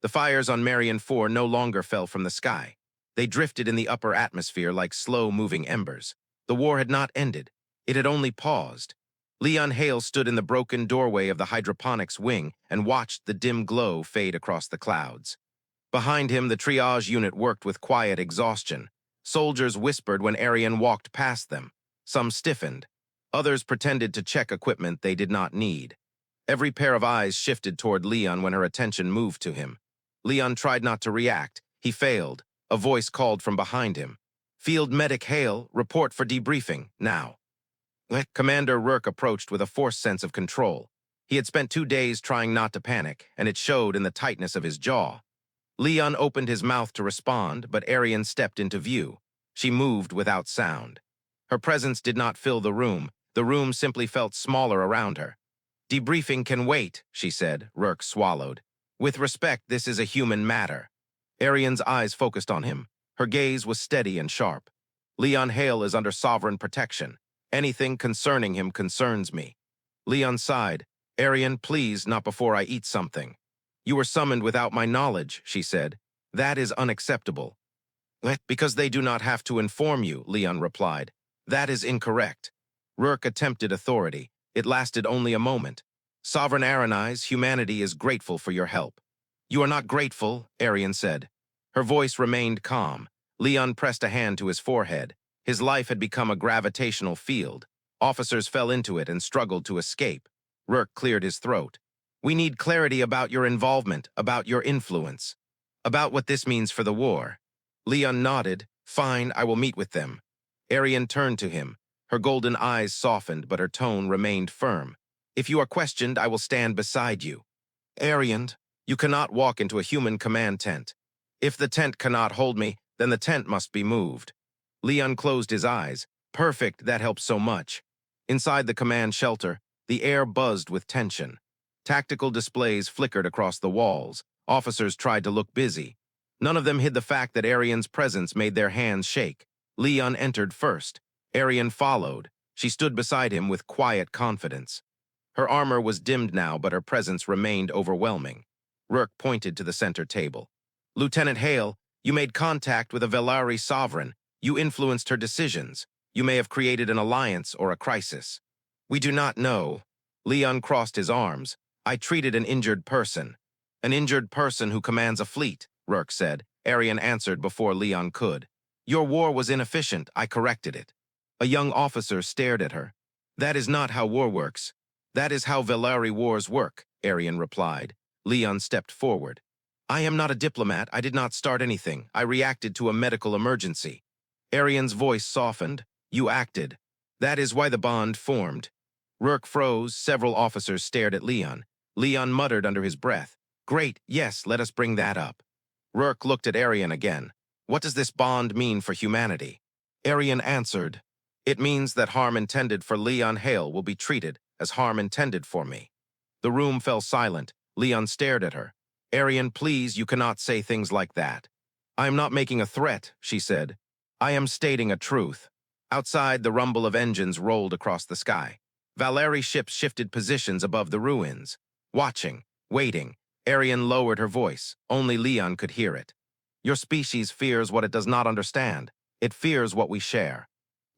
The fires on Marion 4 no longer fell from the sky. They drifted in the upper atmosphere like slow-moving embers. The war had not ended. It had only paused. Leon Hale stood in the broken doorway of the hydroponics wing and watched the dim glow fade across the clouds. Behind him, the triage unit worked with quiet exhaustion. Soldiers whispered when Arien walked past them. Some stiffened. Others pretended to check equipment they did not need. Every pair of eyes shifted toward Leon when her attention moved to him. Leon tried not to react. He failed. A voice called from behind him. "Field Medic Hale, report for debriefing, now." Commander Rourke approached with a forced sense of control. He had spent 2 days trying not to panic, and it showed in the tightness of his jaw. Leon opened his mouth to respond, but Arien stepped into view. She moved without sound. Her presence did not fill the room. The room simply felt smaller around her. "Debriefing can wait," she said. Rourke swallowed. "With respect, this is a human matter." Arien's eyes focused on him. Her gaze was steady and sharp. "Leon Hale is under sovereign protection. Anything concerning him concerns me." Leon sighed. "Arien, please, not before I eat something." "You were summoned without my knowledge," she said. "That is unacceptable." "Because they do not have to inform you," Leon replied. "That is incorrect." Rourke attempted authority. It lasted only a moment. "Sovereign Arenize, humanity is grateful for your help." "You are not grateful," Arien said. Her voice remained calm. Leon pressed a hand to his forehead. His life had become a gravitational field. Officers fell into it and struggled to escape. Rourke cleared his throat. "We need clarity about your involvement, about your influence, about what this means for the war." Leon nodded. "Fine, I will meet with them." Arien turned to him. Her golden eyes softened, but her tone remained firm. "If you are questioned, I will stand beside you." "Arien, you cannot walk into a human command tent. If the tent cannot hold me, then the tent must be moved." Leon closed his eyes. "Perfect, that helps so much." Inside the command shelter, the air buzzed with tension. Tactical displays flickered across the walls. Officers tried to look busy. None of them hid the fact that Arien's presence made their hands shake. Leon entered first. Arien followed. She stood beside him with quiet confidence. Her armor was dimmed now, but her presence remained overwhelming. Rourke pointed to the center table. "Lieutenant Hale, you made contact with a Vaelari sovereign. You influenced her decisions. You may have created an alliance or a crisis." "We do not know." Leon crossed his arms. "I treated an injured person." "An injured person who commands a fleet," Rourke said. Arien answered before Leon could. "Your war was inefficient. I corrected it." A young officer stared at her. "That is not how war works. That is how Vaelari wars work," Arien replied. Leon stepped forward. "I am not a diplomat. I did not start anything. I reacted to a medical emergency." Arien's voice softened. "You acted. That is why the bond formed." Rourke froze. Several officers stared at Leon. Leon muttered under his breath. "Great, yes, let us bring that up." Rourke looked at Arien again. "What does this bond mean for humanity?" Arien answered, "It means that harm intended for Leon Hale will be treated as harm intended for me." The room fell silent. Leon stared at her. "Arien, please, you cannot say things like that." "I am not making a threat," she said. "I am stating a truth." Outside, the rumble of engines rolled across the sky. Vaelari ships shifted positions above the ruins. Watching, waiting, Arien lowered her voice. Only Leon could hear it. "Your species fears what it does not understand. It fears what we share."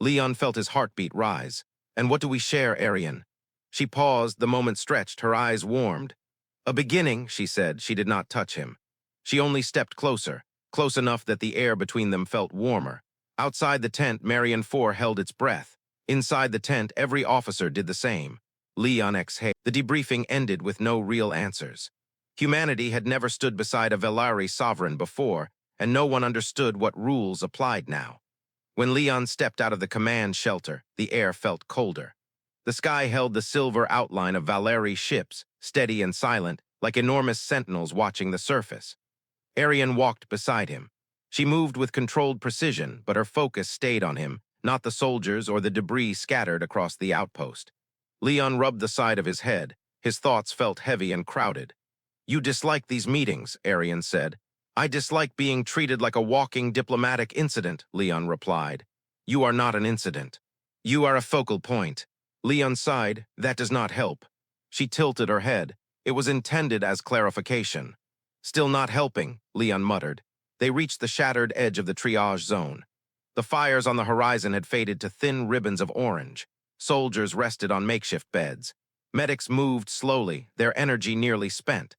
Leon felt his heartbeat rise. "And what do we share, Arien?" She paused, the moment stretched, her eyes warmed. "A beginning," she said. She did not touch him. She only stepped closer, close enough that the air between them felt warmer. Outside the tent, Marion 4 held its breath. Inside the tent, every officer did the same. Leon exhaled. The debriefing ended with no real answers. Humanity had never stood beside a Vaelari sovereign before, and no one understood what rules applied now. When Leon stepped out of the command shelter, the air felt colder. The sky held the silver outline of Vaelari ships, steady and silent, like enormous sentinels watching the surface. Arien walked beside him. She moved with controlled precision, but her focus stayed on him, not the soldiers or the debris scattered across the outpost. Leon rubbed the side of his head. His thoughts felt heavy and crowded. "You dislike these meetings," Arien said. "I dislike being treated like a walking diplomatic incident," Leon replied. "You are not an incident. You are a focal point." Leon sighed. "That does not help." She tilted her head. It was intended as clarification. Still not helping, Leon muttered. They reached the shattered edge of the triage zone. The fires on the horizon had faded to thin ribbons of orange. Soldiers rested on makeshift beds. Medics moved slowly, their energy nearly spent.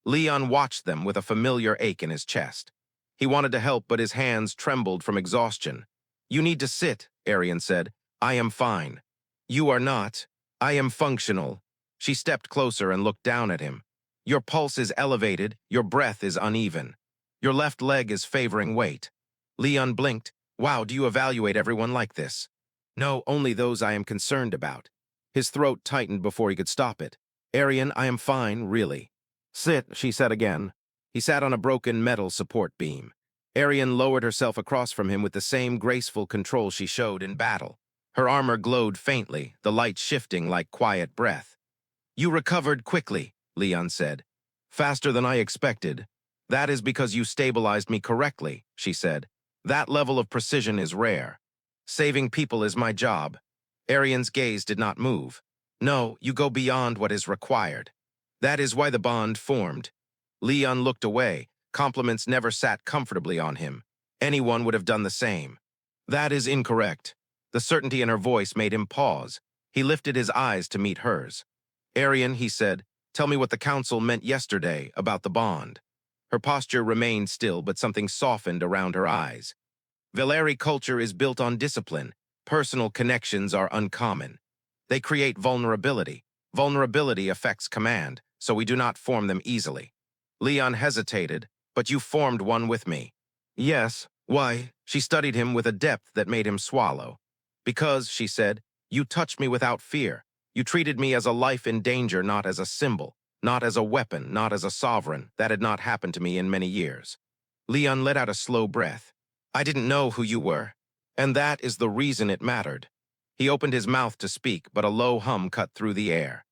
Leon watched them with a familiar ache in his chest. He wanted to help, but his hands trembled from exhaustion. "You need to sit," Arien said. "I am fine." "You are not. I am functional." She stepped closer and looked down at him. "Your pulse is elevated, your breath is uneven. Your left leg is favoring weight." Leon blinked. "Wow, do you evaluate everyone like this?" "No, only those I am concerned about." His throat tightened before he could stop it. "Arien, I am fine, really." "Sit," she said again. He sat on a broken metal support beam. Arien lowered herself across from him with the same graceful control she showed in battle. Her armor glowed faintly, the light shifting like quiet breath. "You recovered quickly," Leon said. "Faster than I expected." "That is because you stabilized me correctly," she said. "That level of precision is rare. Saving people is my job." Arien's gaze did not move. "No, you go beyond what is required. That is why the bond formed." Leon looked away. Compliments never sat comfortably on him. Anyone would have done the same. "That is incorrect." The certainty in her voice made him pause. He lifted his eyes to meet hers. "Arien," he said, "tell me what the council meant yesterday about the bond." Her posture remained still, but something softened around her eyes. "Vaelari culture is built on discipline. Personal connections are uncommon. They create vulnerability. Vulnerability affects command, so we do not form them easily." Leon hesitated. "But you formed one with me." "Yes. Why?" She studied him with a depth that made him swallow. "Because," she said, "you touched me without fear. You treated me as a life in danger, not as a symbol, not as a weapon, not as a sovereign. That had not happened to me in many years." Leon let out a slow breath. "I didn't know who you were, and that is the reason it mattered." He opened his mouth to speak, but a low hum cut through the air.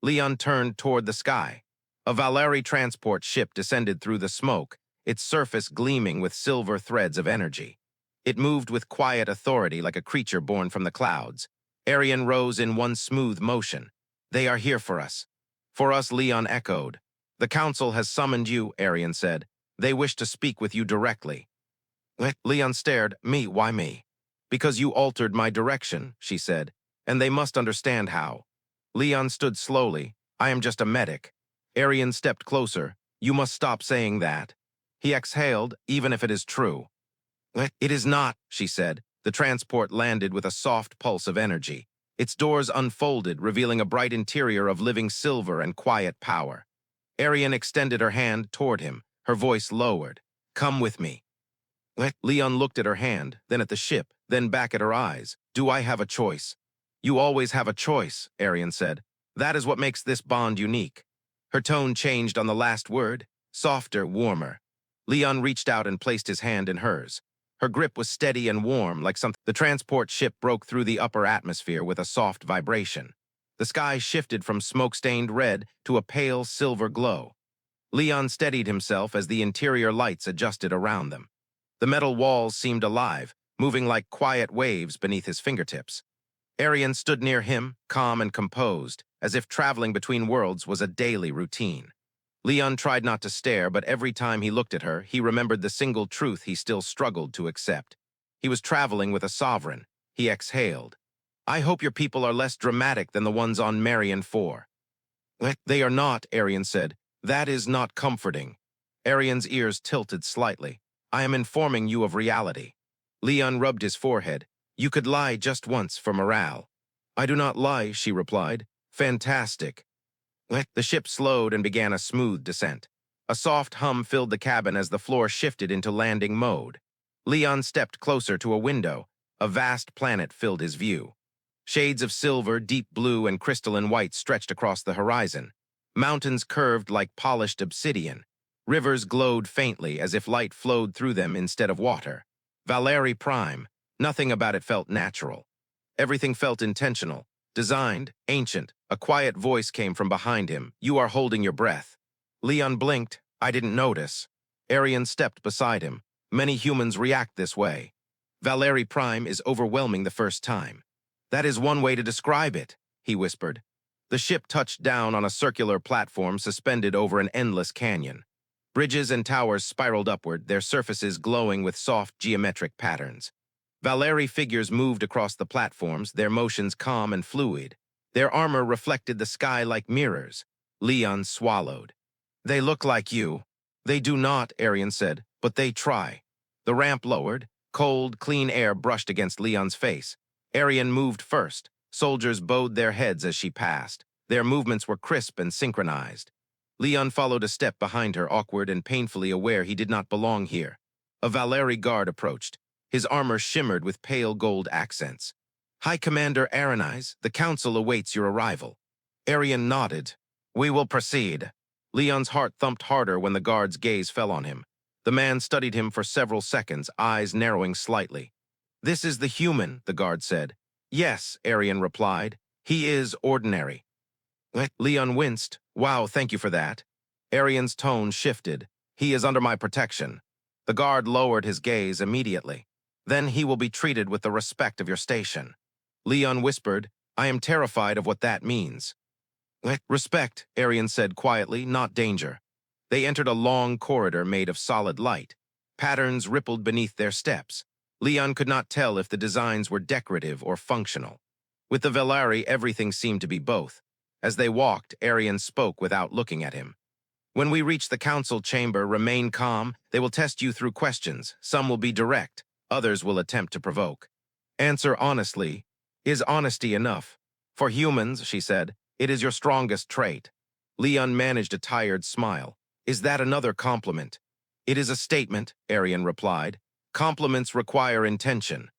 Leon turned toward the sky. A Vaelari transport ship descended through the smoke, its surface gleaming with silver threads of energy. It moved with quiet authority like a creature born from the clouds. Arien rose in one smooth motion. "They are here for us." "For us," Leon echoed. "The council has summoned you," Arien said. "They wish to speak with you directly." Leon stared. "Me? Why me?" "Because you altered my direction," she said, "and they must understand how." Leon stood slowly. "I am just a medic." Arien stepped closer. "You must stop saying that." He exhaled, "Even if it is true." "It is not," she said. The transport landed with a soft pulse of energy. Its doors unfolded, revealing a bright interior of living silver and quiet power. Arien extended her hand toward him, her voice lowered. "Come with me." Leon looked at her hand, then at the ship, then back at her eyes. "Do I have a choice?" "You always have a choice," Arien said. "That is what makes this bond unique." Her tone changed on the last word, softer, warmer. Leon reached out and placed his hand in hers. Her grip was steady and warm, like something. The transport ship broke through the upper atmosphere with a soft vibration. The sky shifted from smoke-stained red to a pale silver glow. Leon steadied himself as the interior lights adjusted around them. The metal walls seemed alive, moving like quiet waves beneath his fingertips. Arien stood near him, calm and composed, as if traveling between worlds was a daily routine. Leon tried not to stare, but every time he looked at her, he remembered the single truth he still struggled to accept. He was traveling with a sovereign. He exhaled. "I hope your people are less dramatic than the ones on Marion 4. "They are not," Arien said. "That is not comforting." Arien's ears tilted slightly. "I am informing you of reality." Leon rubbed his forehead. "You could lie just once for morale." "I do not lie," she replied. "Fantastic." The ship slowed and began a smooth descent. A soft hum filled the cabin as the floor shifted into landing mode. Leon stepped closer to a window. A vast planet filled his view. Shades of silver, deep blue, and crystalline white stretched across the horizon. Mountains curved like polished obsidian. Rivers glowed faintly as if light flowed through them instead of water. Vaelari Prime. Nothing about it felt natural. Everything felt intentional. Designed, ancient. A quiet voice came from behind him. "You are holding your breath." Leon blinked. "I didn't notice." Arien stepped beside him. "Many humans react this way. Vaelari Prime is overwhelming the first time." "That is one way to describe it," he whispered. The ship touched down on a circular platform suspended over an endless canyon. Bridges and towers spiraled upward, their surfaces glowing with soft geometric patterns. Vaelari figures moved across the platforms, their motions calm and fluid. Their armor reflected the sky like mirrors. Leon swallowed. "They look like you." "They do not," Arien said, "but they try." The ramp lowered. Cold, clean air brushed against Leon's face. Arien moved first. Soldiers bowed their heads as she passed. Their movements were crisp and synchronized. Leon followed a step behind her, awkward and painfully aware he did not belong here. A Vaelari guard approached. His armor shimmered with pale gold accents. "High Commander Valarys, the council awaits your arrival." Arien nodded. "We will proceed." Leon's heart thumped harder when the guard's gaze fell on him. The man studied him for several seconds, eyes narrowing slightly. "This is the human," the guard said. "Yes," Arien replied. "He is ordinary." Leon winced. "Wow, thank you for that." Arien's tone shifted. "He is under my protection." The guard lowered his gaze immediately. "Then he will be treated with the respect of your station." Leon whispered, "I am terrified of what that means." "Respect," Arien said quietly, "not danger." They entered a long corridor made of solid light. Patterns rippled beneath their steps. Leon could not tell if the designs were decorative or functional. With the Vaelari, everything seemed to be both. As they walked, Arien spoke without looking at him. "When we reach the council chamber, remain calm. They will test you through questions. Some will be direct. Others will attempt to provoke. Answer honestly. Is honesty enough? For humans," she said, "it is your strongest trait." Leon managed a tired smile. "Is that another compliment?" "It is a statement," Arien replied. "Compliments require intention."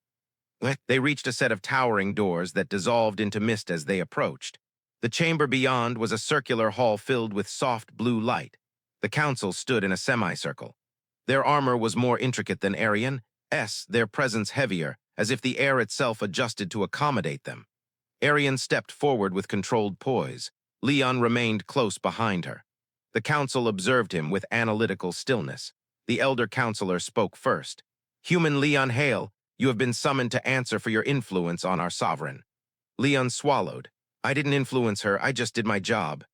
They reached a set of towering doors that dissolved into mist as they approached. The chamber beyond was a circular hall filled with soft blue light. The council stood in a semicircle. Their armor was more intricate than Arien's, their presence heavier, as if the air itself adjusted to accommodate them. Arien stepped forward with controlled poise. Leon remained close behind her. The council observed him with analytical stillness. The elder counselor spoke first. "Human Leon Hale, you have been summoned to answer for your influence on our sovereign." Leon swallowed. "I didn't influence her, I just did my job."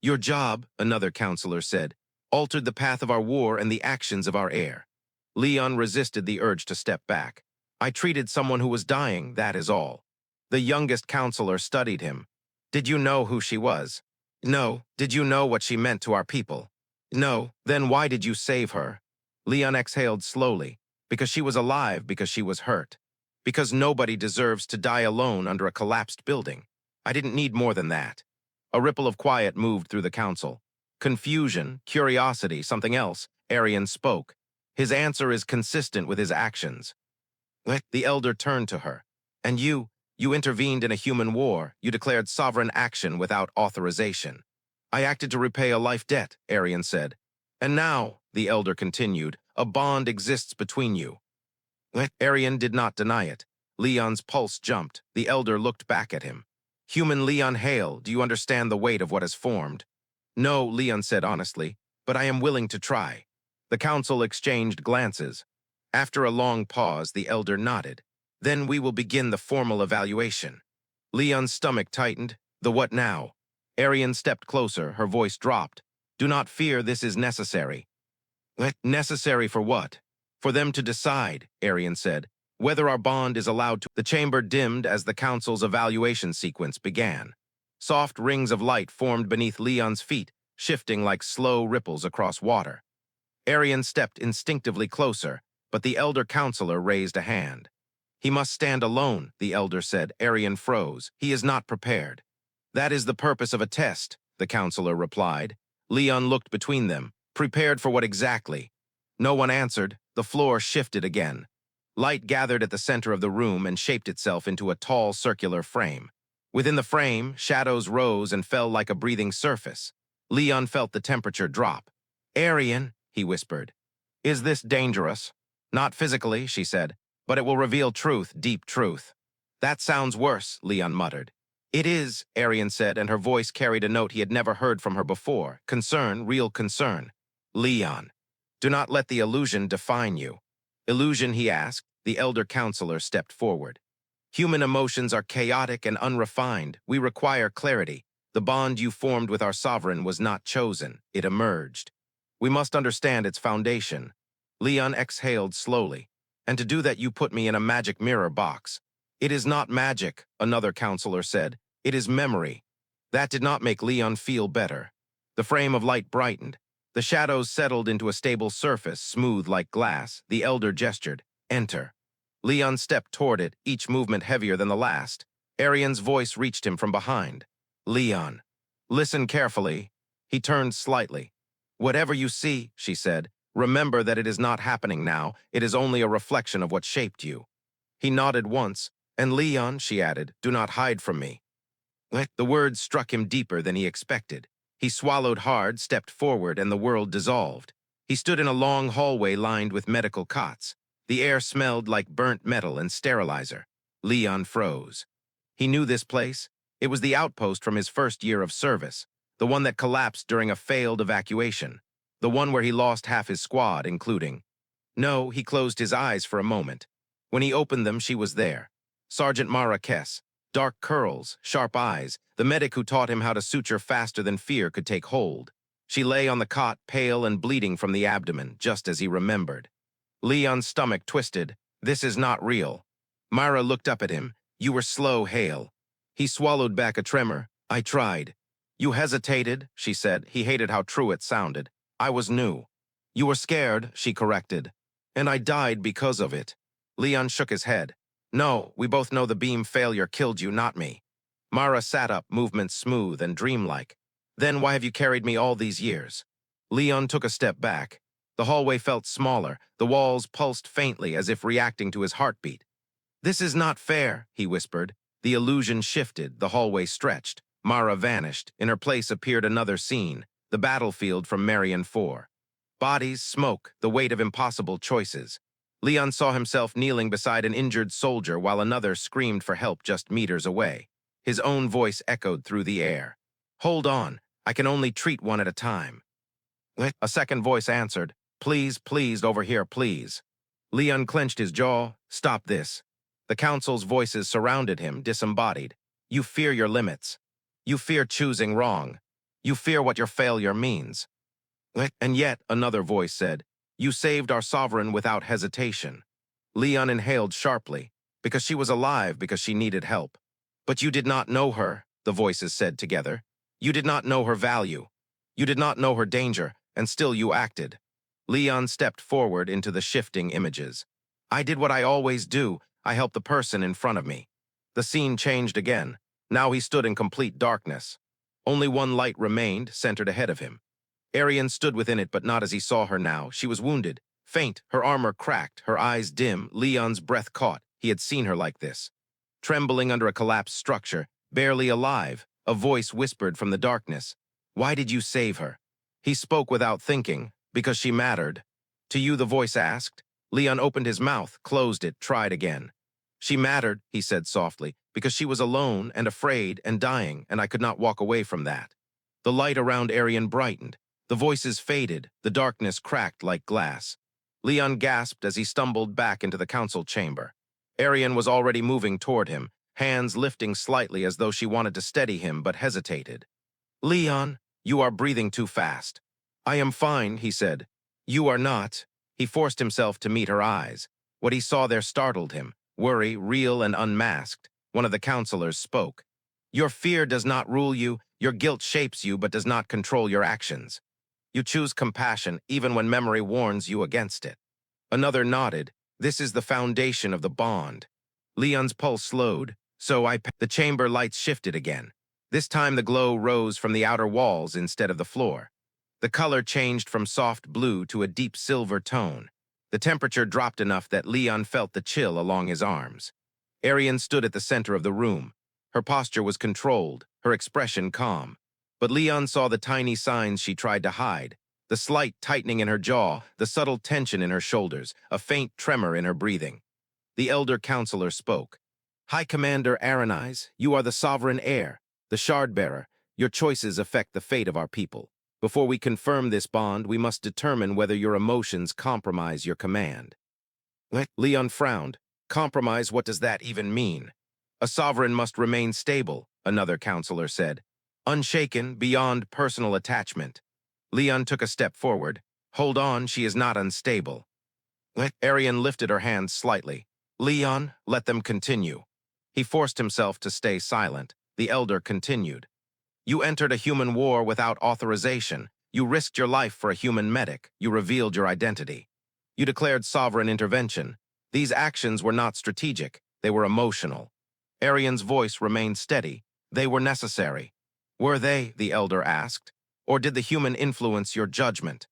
"Your job," another counselor said, "altered the path of our war and the actions of our heir." Leon resisted the urge to step back. "I treated someone who was dying, that is all." The youngest counselor studied him. "Did you know who she was?" "No." "Did you know what she meant to our people?" "No." "Then why did you save her?" Leon exhaled slowly. "Because she was alive, because she was hurt. Because nobody deserves to die alone under a collapsed building. I didn't need more than that." A ripple of quiet moved through the council. Confusion, curiosity, something else. Arien spoke. "His answer is consistent with his actions." The elder turned to her. "And you intervened in a human war. You declared sovereign action without authorization." "I acted to repay a life debt," Arien said. "And now," the elder continued, "a bond exists between you." Arien did not deny it. Leon's pulse jumped. The elder looked back at him. "Human Leon Hale, do you understand the weight of what has formed?" "No," Leon said honestly, "but I am willing to try." The council exchanged glances. After a long pause, the elder nodded. "Then we will begin the formal evaluation." Leon's stomach tightened. "The what now?" Arien stepped closer, her voice dropped. "Do not fear, this is necessary." "Necessary for what?" "For them to decide," Arien said, "whether our bond is allowed to." The chamber dimmed as the council's evaluation sequence began. Soft rings of light formed beneath Leon's feet, shifting like slow ripples across water. Arien stepped instinctively closer, but the elder counselor raised a hand. "He must stand alone," the elder said. Arien froze. "He is not prepared." "That is the purpose of a test," the counselor replied. Leon looked between them. "Prepared for what exactly?" No one answered. The floor shifted again. Light gathered at the center of the room and shaped itself into a tall circular frame. Within the frame, shadows rose and fell like a breathing surface. Leon felt the temperature drop. "Arien," he whispered, "is this dangerous?" "Not physically," she said, "but it will reveal truth, deep truth." "That sounds worse," Leon muttered. "It is," Arien said, and her voice carried a note he had never heard from her before. Concern, real concern. "Leon, do not let the illusion define you." "Illusion?" he asked. The elder counselor stepped forward. "Human emotions are chaotic and unrefined. We require clarity. The bond you formed with our sovereign was not chosen. It emerged." We must understand its foundation. Leon exhaled slowly. And to do that you put me in a magic mirror box. It is not magic, another counselor said. It is memory. That did not make Leon feel better. The frame of light brightened. The shadows settled into a stable surface, smooth like glass. The elder gestured, "Enter." Leon stepped toward it, each movement heavier than the last. Arien's voice reached him from behind. "Leon, listen carefully." He turned slightly. "Whatever you see," she said, "remember that it is not happening now. It is only a reflection of what shaped you." He nodded once. "And Leon," she added, "do not hide from me." The words struck him deeper than he expected. He swallowed hard, stepped forward, and the world dissolved. He stood in a long hallway lined with medical cots. The air smelled like burnt metal and sterilizer. Leon froze. He knew this place. It was the outpost from his first year of service, the one that collapsed during a failed evacuation, the one where he lost half his squad, including. No, he closed his eyes for a moment. When he opened them, she was there. Sergeant Mara Kess. Dark curls, sharp eyes, the medic who taught him how to suture faster than fear could take hold. She lay on the cot, pale and bleeding from the abdomen, just as he remembered. Leon's stomach twisted. This is not real. Myra looked up at him. You were slow, Hale. He swallowed back a tremor. I tried. You hesitated, she said. He hated how true it sounded. I was new. You were scared, she corrected. And I died because of it. Leon shook his head. No, we both know the beam failure killed you, not me. Mara sat up, movement smooth and dreamlike. Then why have you carried me all these years? Leon took a step back. The hallway felt smaller. The walls pulsed faintly as if reacting to his heartbeat. This is not fair, he whispered. The illusion shifted, the hallway stretched. Mara vanished. In her place appeared another scene, the battlefield from Marion 4. Bodies, smoke, the weight of impossible choices. Leon saw himself kneeling beside an injured soldier while another screamed for help just meters away. His own voice echoed through the air. Hold on, I can only treat one at a time. A second voice answered, please, please, over here, please. Leon clenched his jaw. Stop this. The council's voices surrounded him, disembodied. You fear your limits. You fear choosing wrong. You fear what your failure means. And yet, another voice said, you saved our sovereign without hesitation. Leon inhaled sharply, because she was alive, because she needed help. But you did not know her, the voices said together. You did not know her value. You did not know her danger, and still you acted. Leon stepped forward into the shifting images. I did what I always do. I helped the person in front of me. The scene changed again. Now he stood in complete darkness. Only one light remained, centered ahead of him. Arien stood within it, but not as he saw her now. She was wounded, faint, her armor cracked, her eyes dim. Leon's breath caught. He had seen her like this. Trembling under a collapsed structure, barely alive, a voice whispered from the darkness. Why did you save her? He spoke without thinking, because she mattered. To you, the voice asked. Leon opened his mouth, closed it, tried again. She mattered, he said softly, because she was alone and afraid and dying, and I could not walk away from that. The light around Arien brightened. The voices faded, the darkness cracked like glass. Leon gasped as he stumbled back into the council chamber. Arien was already moving toward him, hands lifting slightly as though she wanted to steady him but hesitated. Leon, you are breathing too fast. I am fine, he said. You are not. He forced himself to meet her eyes. What he saw there startled him. Worry, real and unmasked. One of the counselors spoke. Your fear does not rule you. Your guilt shapes you but does not control your actions. You choose compassion even when memory warns you against it. Another nodded. This is the foundation of the bond. Leon's pulse slowed. The chamber lights shifted again. This time the glow rose from the outer walls instead of the floor. The color changed from soft blue to a deep silver tone. The temperature dropped enough that Leon felt the chill along his arms. Arien stood at the center of the room. Her posture was controlled, her expression calm. But Leon saw the tiny signs she tried to hide, the slight tightening in her jaw, the subtle tension in her shoulders, a faint tremor in her breathing. The elder counselor spoke. High Commander Valarys, you are the sovereign heir, the shard-bearer. Your choices affect the fate of our people. Before we confirm this bond, we must determine whether your emotions compromise your command. Leon frowned. Compromise, what does that even mean? A sovereign must remain stable, another counselor said. Unshaken, beyond personal attachment. Leon took a step forward. Hold on, she is not unstable. Arien lifted her hand slightly. Leon, let them continue. He forced himself to stay silent. The elder continued. You entered a human war without authorization. You risked your life for a human medic. You revealed your identity. You declared sovereign intervention. These actions were not strategic. They were emotional. Arien's voice remained steady. They were necessary. Were they, the elder asked, or did the human influence your judgment?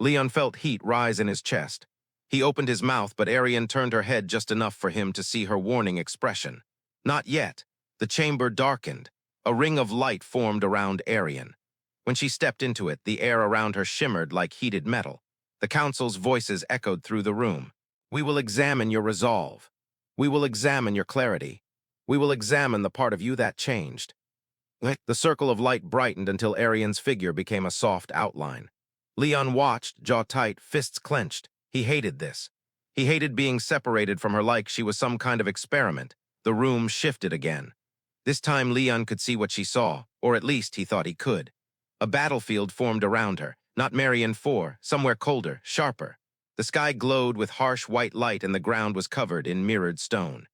Leon felt heat rise in his chest. He opened his mouth, but Arien turned her head just enough for him to see her warning expression. Not yet. The chamber darkened. A ring of light formed around Arien. When she stepped into it, the air around her shimmered like heated metal. The council's voices echoed through the room. We will examine your resolve. We will examine your clarity. We will examine the part of you that changed. The circle of light brightened until Arien's figure became a soft outline. Leon watched, jaw tight, fists clenched. He hated this. He hated being separated from her like she was some kind of experiment. The room shifted again. This time Leon could see what she saw, or at least he thought he could. A battlefield formed around her, not Marion 4, somewhere colder, sharper. The sky glowed with harsh white light and the ground was covered in mirrored stone.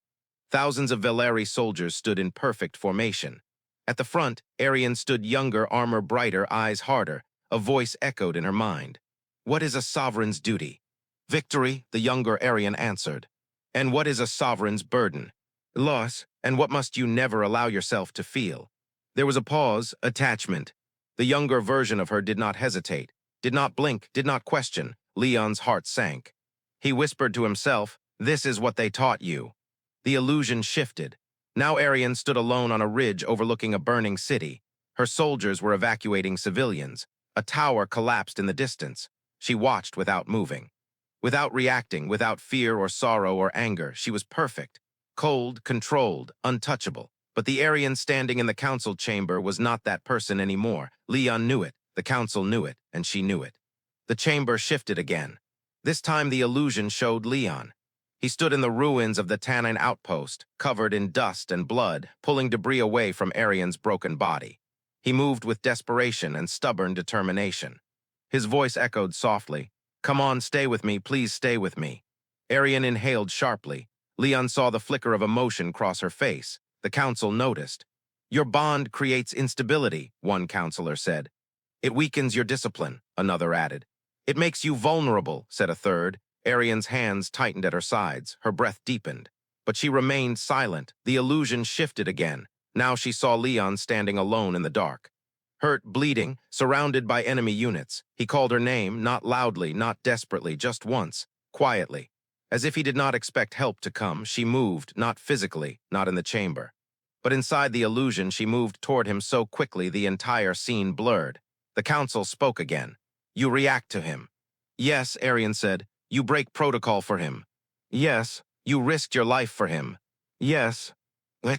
Thousands of Vaelari soldiers stood in perfect formation. At the front, Arien stood younger, armor brighter, eyes harder. A voice echoed in her mind. What is a sovereign's duty? Victory, the younger Arien answered. And what is a sovereign's burden? Loss, and what must you never allow yourself to feel? There was a pause, attachment. The younger version of her did not hesitate, did not blink, did not question. Leon's heart sank. He whispered to himself, this is what they taught you. The illusion shifted. Now Arien stood alone on a ridge overlooking a burning city. Her soldiers were evacuating civilians. A tower collapsed in the distance. She watched without moving. Without reacting, without fear or sorrow or anger, she was perfect. Cold, controlled, untouchable. But the Arien standing in the council chamber was not that person anymore. Leon knew it, the council knew it, and she knew it. The chamber shifted again. This time the illusion showed Leon. He stood in the ruins of the Tannin outpost, covered in dust and blood, pulling debris away from Arien's broken body. He moved with desperation and stubborn determination. His voice echoed softly, come on, stay with me, please stay with me. Arien inhaled sharply. Leon saw the flicker of emotion cross her face. The council noticed. Your bond creates instability, one counselor said. It weakens your discipline, another added. It makes you vulnerable, said a third. Arien's hands tightened at her sides, her breath deepened. But she remained silent. The illusion shifted again. Now she saw Leon standing alone in the dark. Hurt, bleeding, surrounded by enemy units. He called her name, not loudly, not desperately, just once, quietly. As if he did not expect help to come, she moved, not physically, not in the chamber. But inside the illusion, she moved toward him so quickly the entire scene blurred. The council spoke again. You react to him. Yes, Arien said. You break protocol for him. Yes, you risked your life for him. Yes,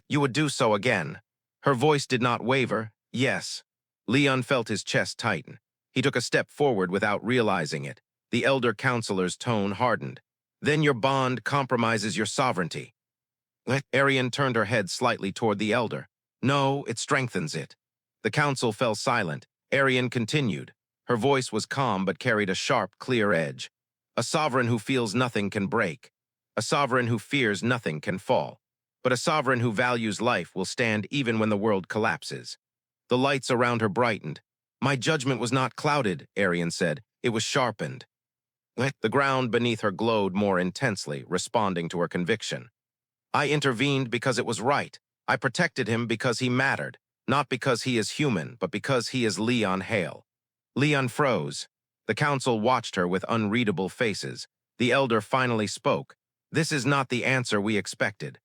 you would do so again. Her voice did not waver. Yes. Leon felt his chest tighten. He took a step forward without realizing it. The elder counselor's tone hardened. Then your bond compromises your sovereignty. Arien turned her head slightly toward the elder. No, it strengthens it. The council fell silent. Arien continued. Her voice was calm but carried a sharp, clear edge. A sovereign who feels nothing can break. A sovereign who fears nothing can fall. But a sovereign who values life will stand even when the world collapses. The lights around her brightened. My judgment was not clouded, Arien said. It was sharpened. The ground beneath her glowed more intensely, responding to her conviction. I intervened because it was right. I protected him because he mattered, not because he is human, but because he is Leon Hale. Leon froze. The council watched her with unreadable faces. The elder finally spoke. This is not the answer we expected.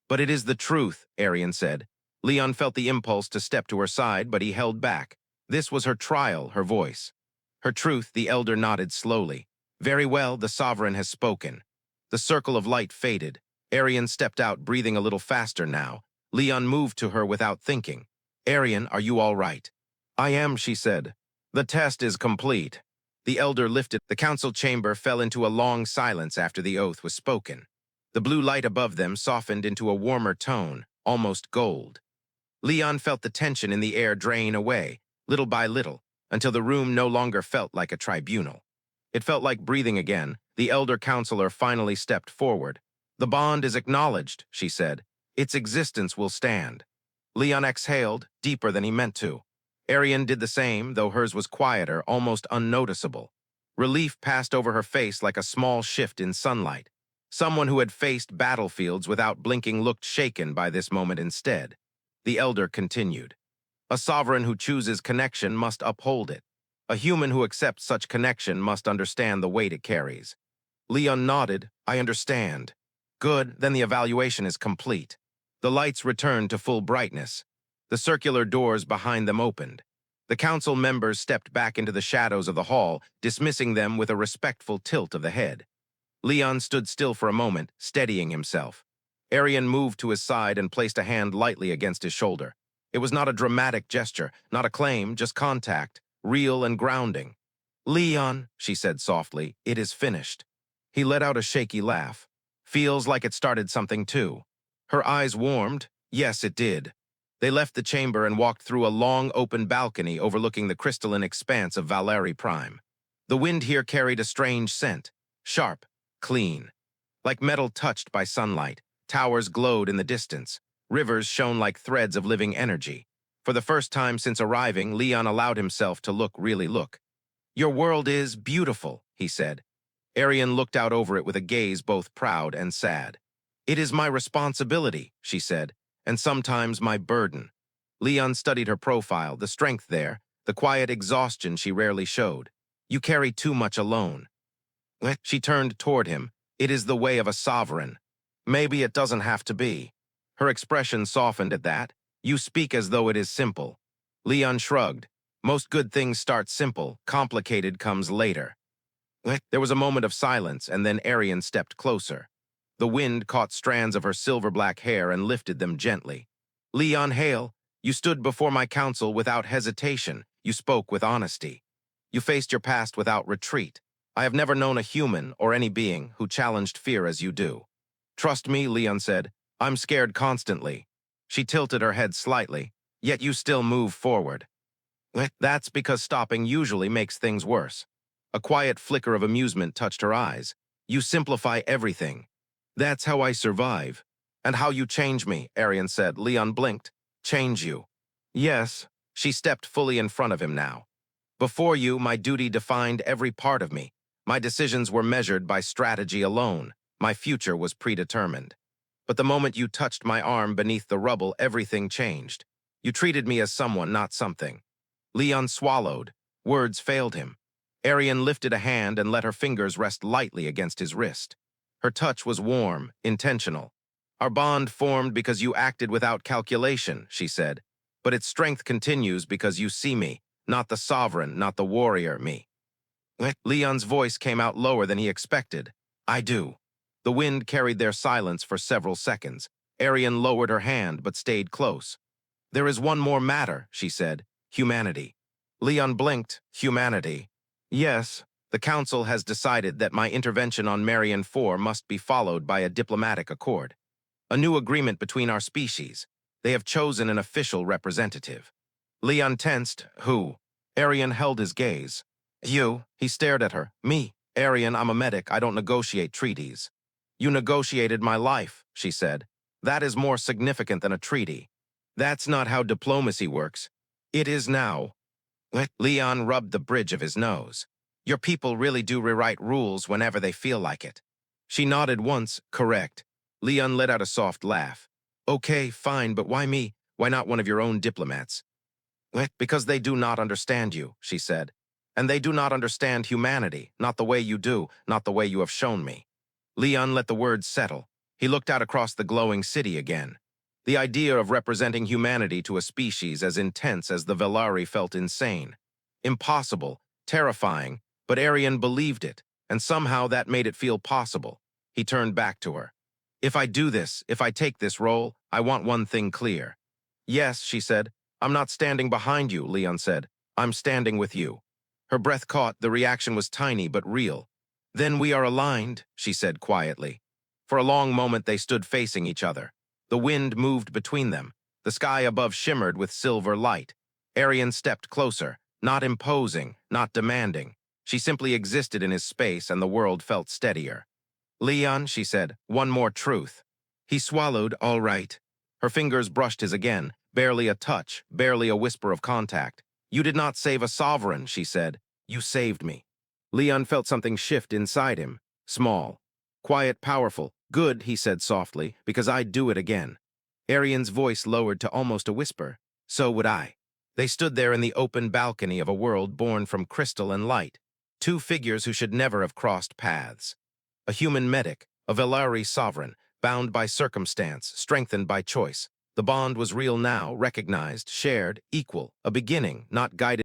But it is the truth, Arien said. Leon felt the impulse to step to her side, but he held back. This was her trial, her voice. Her truth, the elder nodded slowly. Very well, the sovereign has spoken. The circle of light faded. Arien stepped out, breathing a little faster now. Leon moved to her without thinking. Arien, are you all right? I am, she said. The test is complete. The elder lifted. The council chamber fell into a long silence after the oath was spoken. The blue light above them softened into a warmer tone, almost gold. Leon felt the tension in the air drain away, little by little, until the room no longer felt like a tribunal. It felt like breathing again. The elder counselor finally stepped forward. "The bond is acknowledged," she said. "Its existence will stand." Leon exhaled, deeper than he meant to. Arien did the same, though hers was quieter, almost unnoticeable. Relief passed over her face like a small shift in sunlight. Someone who had faced battlefields without blinking looked shaken by this moment instead. The elder continued. "A sovereign who chooses connection must uphold it. A human who accepts such connection must understand the weight it carries." Leon nodded. "I understand." "Good, then the evaluation is complete." The lights returned to full brightness. The circular doors behind them opened. The council members stepped back into the shadows of the hall, dismissing them with a respectful tilt of the head. Leon stood still for a moment, steadying himself. Arien moved to his side and placed a hand lightly against his shoulder. It was not a dramatic gesture, not a claim, just contact, real and grounding. "Leon," she said softly, "it is finished." He let out a shaky laugh. "Feels like it started something too." Her eyes warmed. Yes, it did. They left the chamber and walked through a long, open balcony overlooking the crystalline expanse of Vaelari Prime. The wind here carried a strange scent, sharp, clean. Like metal touched by sunlight, towers glowed in the distance. Rivers shone like threads of living energy. For the first time since arriving, Leon allowed himself to really look. "Your world is beautiful," he said. Arien looked out over it with a gaze both proud and sad. "It is my responsibility," she said, "and sometimes my burden." Leon studied her profile, the strength there, the quiet exhaustion she rarely showed. "You carry too much alone." She turned toward him. "It is the way of a sovereign." "Maybe it doesn't have to be." Her expression softened at that. "You speak as though it is simple." Leon shrugged. "Most good things start simple, complicated comes later." There was a moment of silence, and then Arien stepped closer. The wind caught strands of her silver-black hair and lifted them gently. "Leon Hale, you stood before my council without hesitation. You spoke with honesty. You faced your past without retreat. I have never known a human or any being who challenged fear as you do." "Trust me," Leon said. "I'm scared constantly." She tilted her head slightly. "Yet you still move forward." "That's because stopping usually makes things worse." A quiet flicker of amusement touched her eyes. "You simplify everything." "That's how I survive." "And how you change me," Arien said. Leon blinked. "Change you." "Yes." She stepped fully in front of him now. "Before you, my duty defined every part of me. My decisions were measured by strategy alone. My future was predetermined. But the moment you touched my arm beneath the rubble, everything changed. You treated me as someone, not something." Leon swallowed. Words failed him. Arien lifted a hand and let her fingers rest lightly against his wrist. Her touch was warm, intentional. "Our bond formed because you acted without calculation," she said. "But its strength continues because you see me, not the sovereign, not the warrior, me." Leon's voice came out lower than he expected. "I do." The wind carried their silence for several seconds. Arien lowered her hand but stayed close. "There is one more matter," she said. "Humanity." Leon blinked. "Humanity." "Yes. The council has decided that my intervention on Marion 4 must be followed by a diplomatic accord. A new agreement between our species. They have chosen an official representative." Leon tensed. "Who?" Arien held his gaze. "You." He stared at her. "Me. Arien, I'm a medic. I don't negotiate treaties." "You negotiated my life," she said. "That is more significant than a treaty." "That's not how diplomacy works." "It is now." Leon rubbed the bridge of his nose. "Your people really do rewrite rules whenever they feel like it." She nodded once. "Correct." Leon let out a soft laugh. "Okay, fine, but why me? Why not one of your own diplomats?" "Because they do not understand you," she said. "And they do not understand humanity, not the way you do, not the way you have shown me." Leon let the words settle. He looked out across the glowing city again. The idea of representing humanity to a species as intense as the Vaelari felt insane. Impossible, terrifying, but Arien believed it, and somehow that made it feel possible. He turned back to her. "If I do this, if I take this role, I want one thing clear." "Yes," she said. "I'm not standing behind you," Leon said. "I'm standing with you." Her breath caught. The reaction was tiny but real. "Then we are aligned," she said quietly. For a long moment they stood facing each other. The wind moved between them. The sky above shimmered with silver light. Arien stepped closer, not imposing, not demanding. She simply existed in his space and the world felt steadier. "Leon," she said, "one more truth." He swallowed, "All right." Her fingers brushed his again, barely a touch, barely a whisper of contact. "You did not save a sovereign," she said. "You saved me." Leon felt something shift inside him. Small. Quiet, powerful. "Good," he said softly, "because I'd do it again." Arien's voice lowered to almost a whisper. "So would I." They stood there in the open balcony of a world born from crystal and light. Two figures who should never have crossed paths. A human medic, a Vaelari sovereign, bound by circumstance, strengthened by choice. The bond was real now, recognized, shared, equal, a beginning, not guided